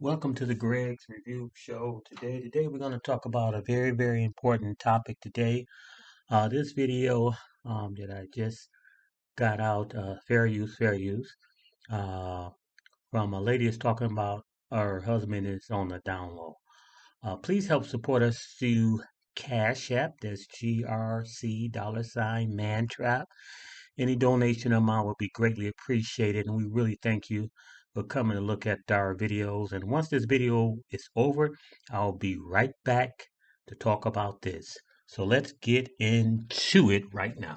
Welcome to the Greg's Review Show. Today we're going to talk about a very important topic today. This video that I just got out, fair use, uh, from a lady is talking about her husband is on the down low. Please help support us through Cash App. That's GRC mantrap. Any donation amount would be greatly appreciated, and we really thank you for coming to look at our videos. And once this video is over, I'll be right back to talk about this. So let's get into it right now.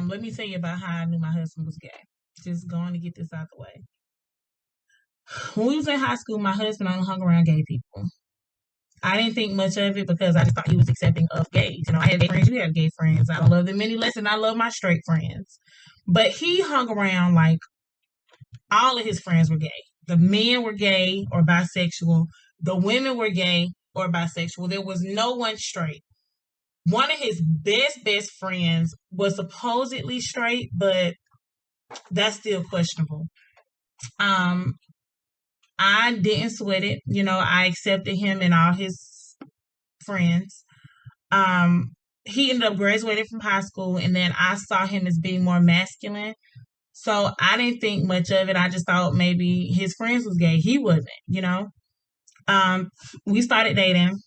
Let me tell you about how I knew my husband was gay. Just going to get this out the way. When we was in high school, my husband only hung around gay people. I didn't think much of it because I just thought he was accepting of gays. I had gay friends, you have gay friends. I don't love them any less than I love my straight friends. But he hung around like all of his friends were gay. The men were gay or bisexual. The women were gay or bisexual. There was no one straight. One of his best friends was supposedly straight, but that's still questionable. Um, I didn't sweat it. I accepted him and all his friends. Um, he ended up graduating from high school, and then I saw him as being more masculine. So I didn't think much of it. I just thought maybe his friends was gay. He wasn't. Um, we started dating.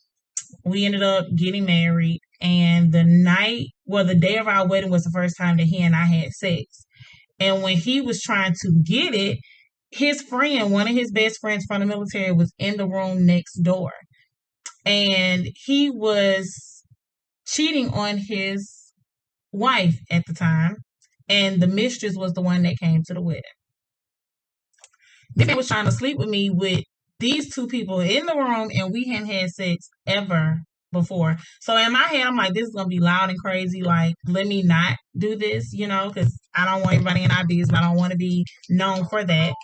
We ended up getting married, and the day of our wedding was the first time that he and I had sex. And when he was trying to get it, his friend, one of his best friends from the military, was in the room next door. And he was cheating on his wife at the time. And the mistress was the one that came to the wedding. This man was trying to sleep with me with these two people in the room, and we hadn't had sex ever before. So in my head, I'm like, this is gonna be loud and crazy. Like, let me not do this, because I don't want everybody in our business. I don't want to be known for that.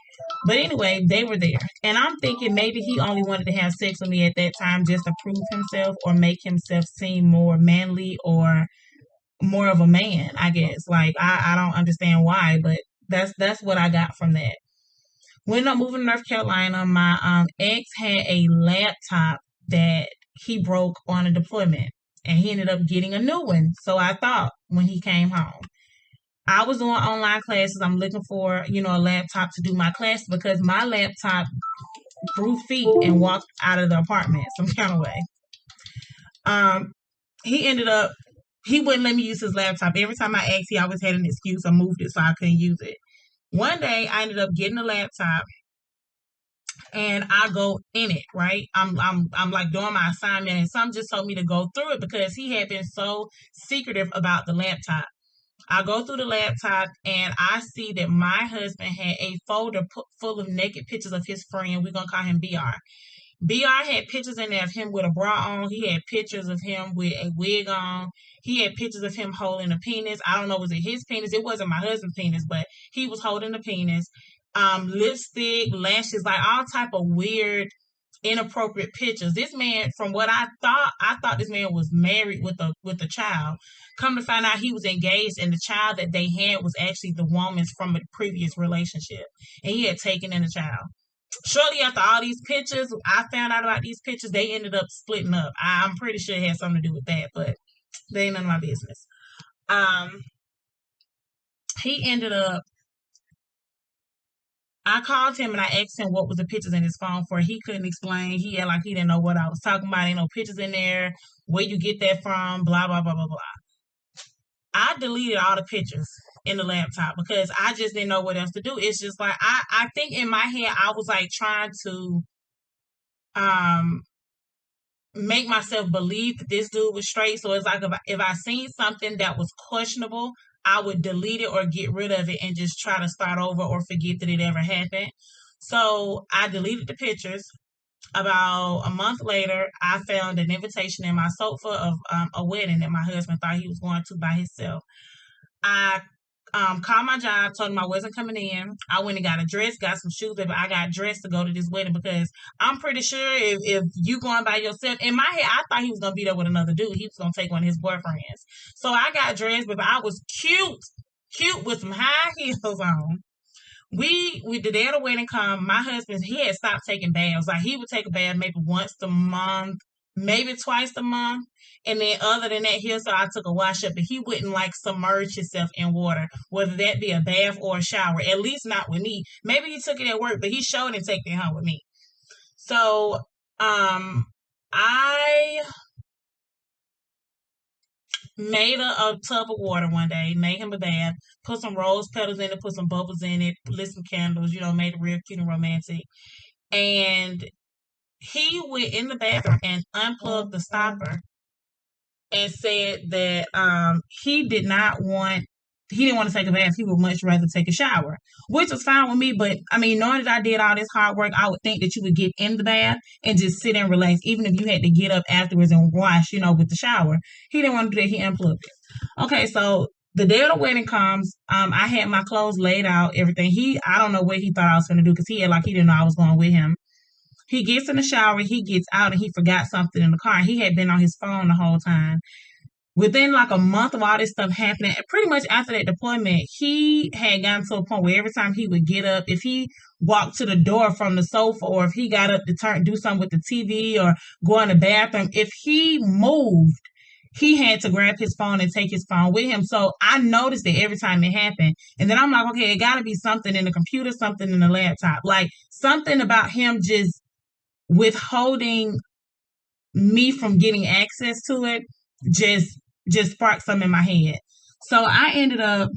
But anyway, they were there, and I'm thinking maybe he only wanted to have sex with me at that time just to prove himself or make himself seem more manly or more of a man. I guess. Like I don't understand why, but that's what I got from that. When I moved to North Carolina, my ex had a laptop that he broke on a deployment, and he ended up getting a new one. So I thought when he came home, I was doing online classes. I'm looking for a laptop to do my classes because my laptop grew feet and walked out of the apartment some kind of way. Um, he ended up he wouldn't let me use his laptop. Every time I asked, he always had an excuse. I moved it so I couldn't use it. One day, I ended up getting a laptop and I go in it, right? I'm like doing my assignment and some just told me to go through it because he had been so secretive about the laptop. I go through the laptop and I see that my husband had a folder full of naked pictures of his friend. We're gonna call him BR. BR had pictures in there of him with a bra on. He had pictures of him with a wig on. He had pictures of him holding a penis. I don't know, was it his penis? It wasn't my husband's penis, but he was holding the penis. Lipstick, lashes, like all type of weird, inappropriate pictures. This man, from what I thought this man was married with a child. Come to find out he was engaged, and the child that they had was actually the woman's from a previous relationship, and he had taken in a child. Shortly after all these pictures, I found out about these pictures. They ended up splitting up. I'm pretty sure it had something to do with that, but they ain't none of my business. Um, he ended up. I called him and I asked him what was the pictures in his phone for. He couldn't explain. He had like he didn't know what I was talking about. Ain't no pictures in there. Where you get that from? Blah blah blah blah blah. I deleted all the pictures in the laptop because I just didn't know what else to do. It's just like I think in my head I was like trying to um make myself believe that this dude was straight. So it's like if I seen something that was questionable, I would delete it or get rid of it and just try to start over or forget that it ever happened. So I deleted the pictures. About a month later, I found an invitation in my sofa of a wedding that my husband thought he was going to by himself. I called my job, told him I wasn't coming in. I went and got a dress, got some shoes, but I got dressed to go to this wedding because I'm pretty sure if you going by yourself, in my head, I thought he was gonna be there with another dude. He was gonna take one of his boyfriends. So I got dressed, but I was cute with some high heels on. we the day of the wedding come, my husband, he had stopped taking baths. Like he would take a bath maybe once a month, maybe twice a month. And then other than that, he'll say I took a wash up, but he wouldn't like submerge himself in water, whether that be a bath or a shower. At least not with me. Maybe he took it at work, but he showed didn't take it home with me. So I made a tub of water one day, made him a bath, put some rose petals in it, put some bubbles in it, lit some candles, made it real cute and romantic. And he went in the bathroom and unplugged the stopper and said that he didn't want to take a bath. He would much rather take a shower, which was fine with me. But I mean, knowing that I did all this hard work, I would think that you would get in the bath and just sit and relax, even if you had to get up afterwards and wash, with the shower. He didn't want to do that. He unplugged it. Okay, so the day of the wedding comes. I had my clothes laid out, everything. I don't know what he thought I was going to do because he didn't know I was going with him. He gets in the shower, he gets out, and he forgot something in the car. He had been on his phone the whole time. Within like a month of all this stuff happening, pretty much after that deployment, he had gotten to a point where every time he would get up, if he walked to the door from the sofa, or if he got up to do something with the TV or go in the bathroom, if he moved, he had to grab his phone and take his phone with him. So I noticed it every time it happened. And then I'm like, okay, it got to be something in the computer, something in the laptop, like something about him just withholding me from getting access to it just sparked something in my head. So I ended up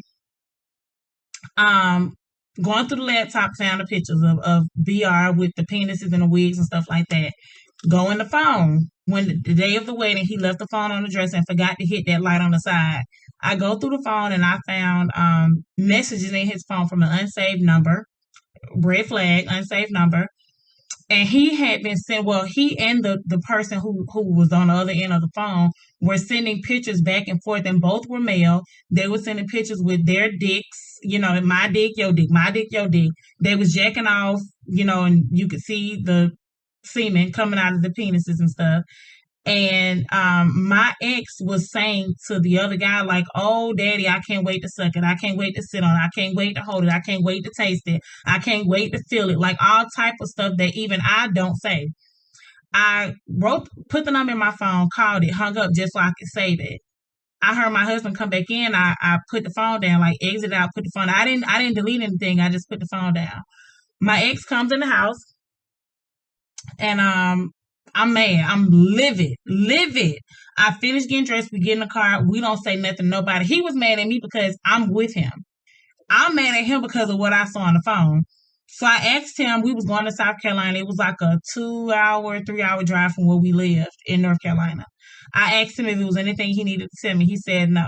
um going through the laptop, found the pictures of VR with the penises and the wigs and stuff like that. Go in the phone. When the day of the wedding, he left the phone on the dresser and forgot to hit that light on the side. I go through the phone and I found messages in his phone from an unsaved number, red flag, unsaved number. And he had been sent, well, he and the person who was on the other end of the phone were sending pictures back and forth, and both were male. They were sending pictures with their dicks, my dick, your dick, my dick, your dick. They was jacking off, and you could see the semen coming out of the penises and stuff. And my ex was saying to the other guy, like, oh, daddy, I can't wait to suck it. I can't wait to sit on it. I can't wait to hold it. I can't wait to taste it. I can't wait to feel it. Like all type of stuff that even I don't say. I put the number in my phone, called it, hung up just so I could save it. I heard my husband come back in. I put the phone down, like exit out, put the phone. I didn't delete anything. I just put the phone down. My ex comes in the house and I'm mad. I'm livid, livid. I finished getting dressed. We get in the car. We don't say nothing to nobody. He was mad at me because I'm with him. I'm mad at him because of what I saw on the phone. So I asked him, we was going to South Carolina. It was like a 2-hour, 3-hour drive from where we lived in North Carolina. I asked him if there was anything he needed to tell me. He said no.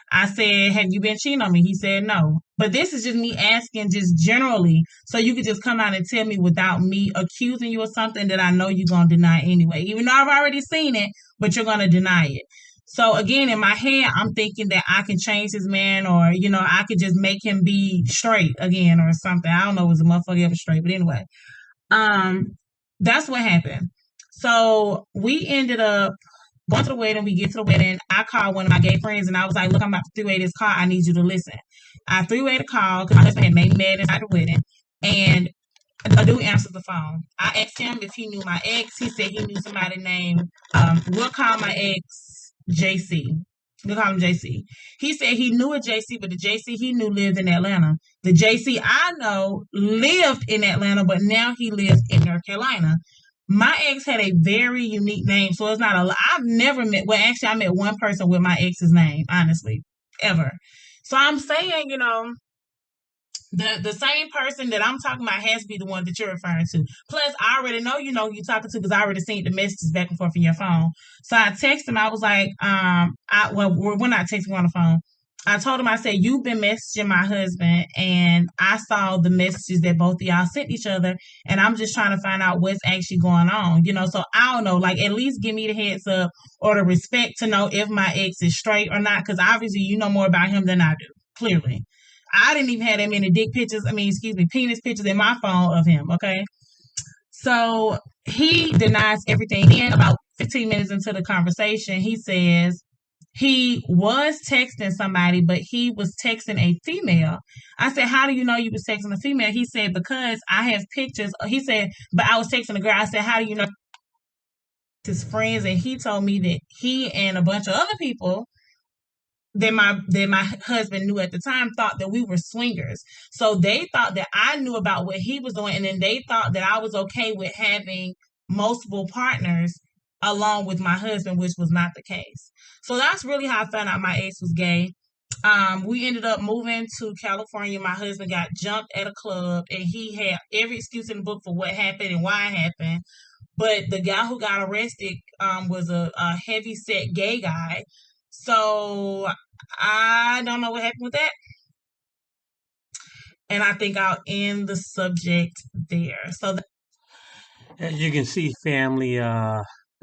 I said, have you been cheating on me? He said no. But this is just me asking just generally, so you could just come out and tell me without me accusing you of something that I know you're going to deny anyway. Even though I've already seen it, but you're going to deny it. So again, in my head, I'm thinking that I can change his man, or, I could just make him be straight again or something. I don't know if it was a motherfucker ever straight, but anyway. That's what happened. So we ended up going to the wedding. We get to the wedding. I called one of my gay friends and I was like, look, I'm about to three-way this call. I need you to listen. I three-way the call because my husband had made me mad inside the wedding. And a dude answered the phone. I asked him if he knew my ex. He said he knew somebody named, we'll call my ex JC. We'll call him JC. He said he knew a JC, but the JC he knew lived in Atlanta. The JC I know lived in Atlanta, but now he lives in North Carolina. My ex had a very unique name, so it's not a. I've never met. Well, actually, I met one person with my ex's name, honestly, ever. So I'm saying, the same person that I'm talking about has to be the one that you're referring to. Plus, I already know you're talking to because I already seen the messages back and forth in your phone. So I texted him. I was like, we're not texting on the phone. I told him, I said, you've been messaging my husband, and I saw the messages that both of y'all sent each other, and I'm just trying to find out what's actually going on, So I don't know, like, at least give me the heads up or the respect to know if my ex is straight or not, because obviously you know more about him than I do, clearly. I didn't even have that many penis pictures in my phone of him, okay? So he denies everything. And about 15 minutes into the conversation, he says, he was texting somebody, but he was texting a female. I said, "How do you know you was texting a female?" He said, "Because I have pictures." He said, "But I was texting a girl." I said, "How do you know?" His friends, and he told me that he and a bunch of other people that my husband knew at the time thought that we were swingers. So they thought that I knew about what he was doing, and then they thought that I was okay with having multiple partners along with my husband, which was not the case. So that's really how I found out my ex was gay. We ended up moving to California. My husband got jumped at a club, and he had every excuse in the book for what happened and why it happened. But the guy who got arrested was a heavy set gay guy. So I don't know what happened with that. And I think I'll end the subject there. So As you can see, family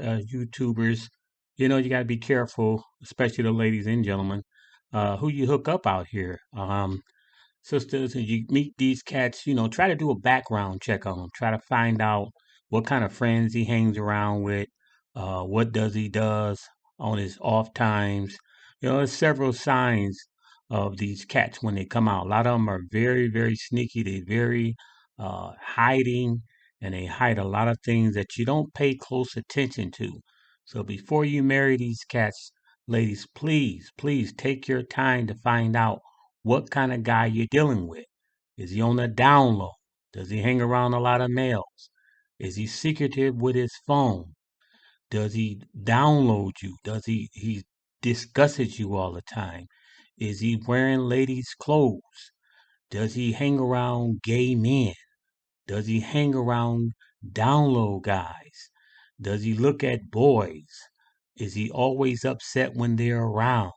YouTubers, you got to be careful, especially the ladies and gentlemen, who you hook up out here. Sisters, and you meet these cats, try to do a background check on them. Try to find out what kind of friends he hangs around with, what does he does on his off times. There's several signs of these cats when they come out. A lot of them are very, very sneaky. They very hiding, and they hide a lot of things that you don't pay close attention to. So before you marry these cats, ladies, please, please take your time to find out what kind of guy you're dealing with. Is he on the down low? Does he hang around a lot of males? Is he secretive with his phone? Does he download you? Does he discusses you all the time? Is he wearing ladies' clothes? Does he hang around gay men? Does he hang around down low guys? Does he look at boys? Is he always upset when they're around?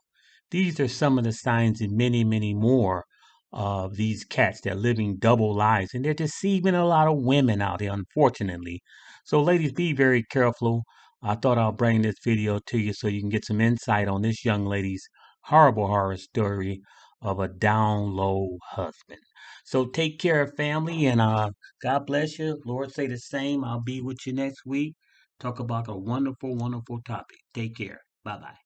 These are some of the signs and many, many more of these cats that are living double lives and they're deceiving a lot of women out here, unfortunately. So, ladies, be very careful. I thought I'll bring this video to you so you can get some insight on this young lady's horrible horror story of a down low husband. So, take care, family, and God bless you. Lord say the same. I'll be with you next week. Talk about a wonderful, wonderful topic. Take care. Bye bye.